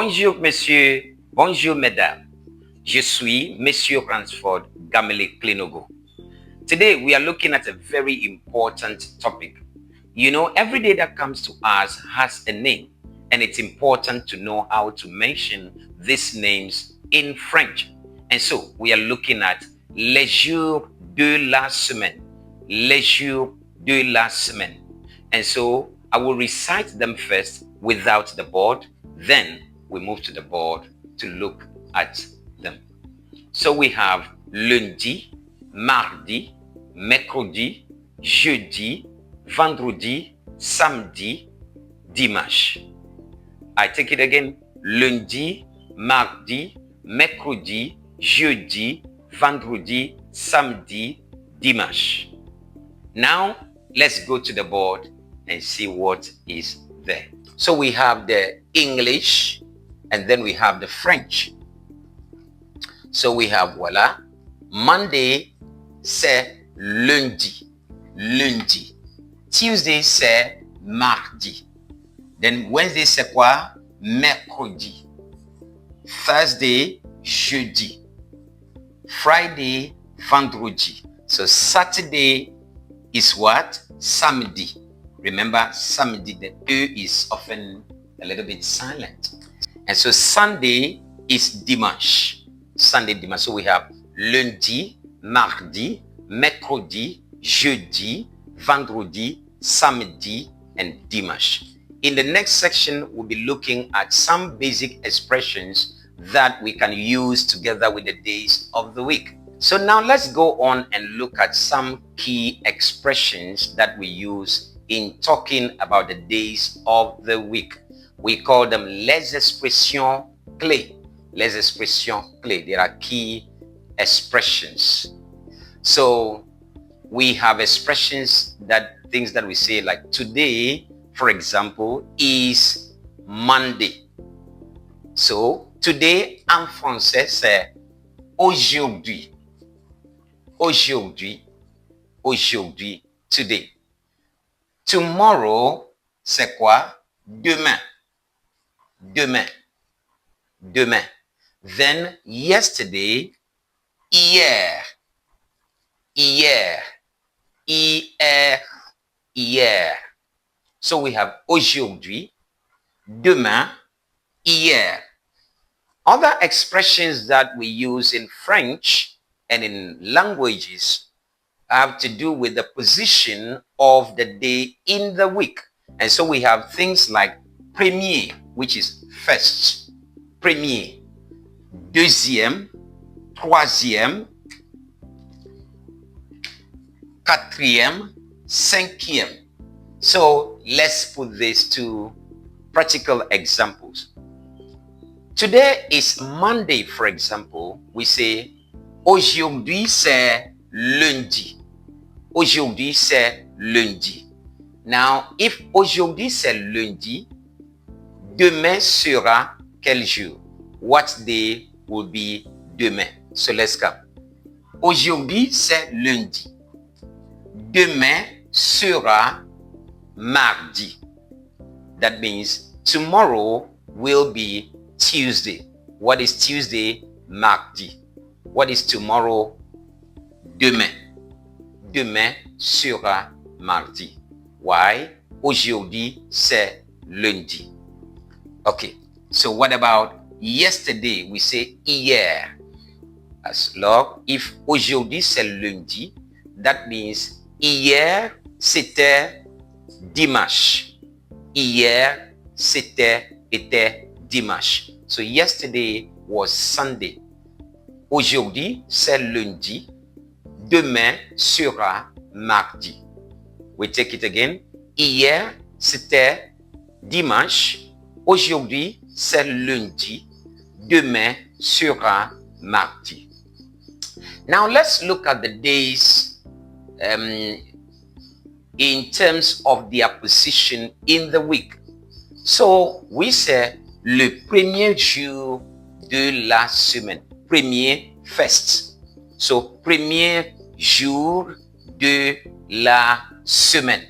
Bonjour, monsieur. Bonjour, mesdames. Je suis Monsieur Ransford Gamele Klinogo. Today, we are looking at a very important topic. You know, every day that comes to us has a name, and it's important to know how to mention these names in French. And so, we are looking at les jours de la semaine. Les jours de la semaine. And so, I will recite them first without the board. Then, we move to the board to look at them. So, we have lundi, mardi, mercredi, jeudi, vendredi, samedi, dimanche. I take it again. Lundi, mardi, mercredi, jeudi, vendredi, samedi, dimanche. Now, let's go to the board and see what is there. So we have the English and then we have the French. So we have, voila, Monday, c'est lundi. Lundi. Tuesday, c'est mardi. Then Wednesday, c'est quoi? Mercredi. Thursday, jeudi. Friday, vendredi. So Saturday is what? Samedi. Remember, samedi, the E is often a little bit silent. And so Sunday is dimanche. Sunday, dimanche. So we have lundi, mardi, mercredi, jeudi, vendredi, samedi, and dimanche. In the next section, we'll be looking at some basic expressions that we can use together with the days of the week. So now let's go on and look at some key expressions that we use in talking about the days of the week. We call them les expressions clés. Les expressions clés. There are key expressions. So we have expressions things that we say like today, for example, is Monday. So today en français c'est aujourd'hui. Aujourd'hui. Aujourd'hui. Today. Tomorrow, c'est quoi? Demain. Demain. Demain. Then yesterday, hier. Hier. Hier. Hier. So we have aujourd'hui, demain, hier. Other expressions that we use in French and in languages have to do with the position of the day in the week. And so we have things like premier, which is first, premier, deuxième, troisième, quatrième, cinquième. So let's put this to practical examples. Today is Monday, for example. We say, aujourd'hui c'est lundi. Aujourd'hui c'est lundi. Now, if aujourd'hui c'est lundi, demain sera quel jour? What day will be demain? So let's go. Aujourd'hui c'est lundi. Demain sera mardi. That means tomorrow will be Tuesday. What is Tuesday? Mardi. What is tomorrow? Demain. Demain sera mardi. Why? Aujourd'hui, c'est lundi. Okay. So what about yesterday? We say hier. As long, if aujourd'hui c'est lundi, that means hier c'était dimanche. Hier était dimanche. So yesterday was Sunday. Aujourd'hui, c'est lundi. Demain sera mardi. We take it again. Hier, c'était dimanche. Aujourd'hui, c'est lundi. Demain sera mardi. Now, let's look at the days in terms of their position in the week. So, we say le premier jour de la semaine. Premier, first. So, premier jour de la semaine.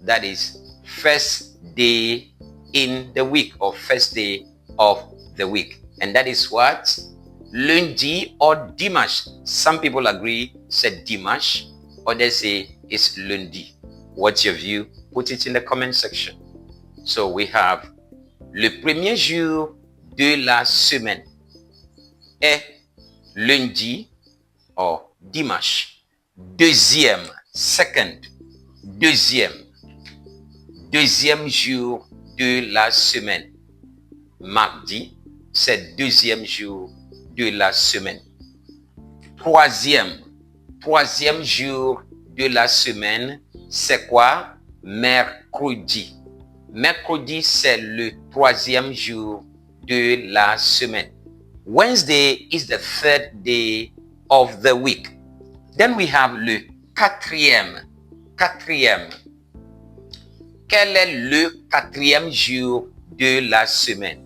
That is first day in the week or first day of the week. And that is what? Lundi or dimanche. Some people agree c'est dimanche. Others say it's lundi. What's your view? Put it in the comment section. So we have le premier jour de la semaine est lundi or dimanche. Deuxième jour de la semaine. Mardi, c'est deuxième jour de la semaine. Troisième jour de la semaine, c'est quoi? Mercredi. Mercredi, c'est le troisième jour de la semaine. Wednesday is the third day of the week. Then we have le quatrième. Quel est le quatrième jour de la semaine?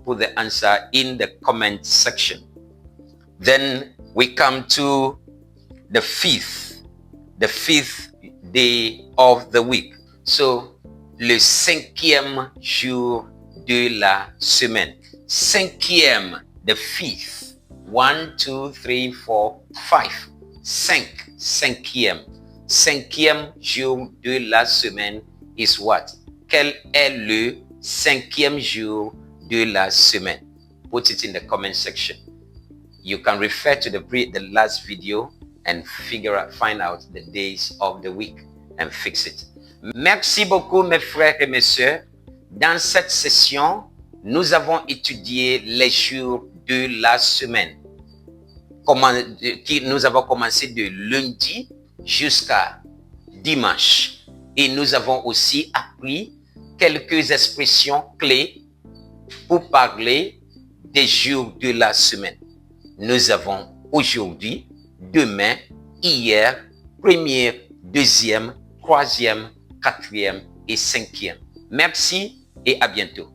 Put the answer in the comment section. Then we come to the fifth day of the week. So, le cinquième jour de la semaine. Cinquième, the fifth. 1, 2, 3, 4, 5. Cinquième jour de la semaine is what? Quel est le cinquième jour de la semaine? Put it in the comment section. You can refer to the last video and find out the days of the week and fix it. Merci beaucoup mes frères et mes sœurs. Dans cette session, nous avons étudié les jours de la semaine. Nous avons commencé de lundi jusqu'à dimanche. Et nous avons aussi appris quelques expressions clés pour parler des jours de la semaine. Nous avons aujourd'hui, demain, hier, première, deuxième, troisième, quatrième et cinquième. Merci et à bientôt.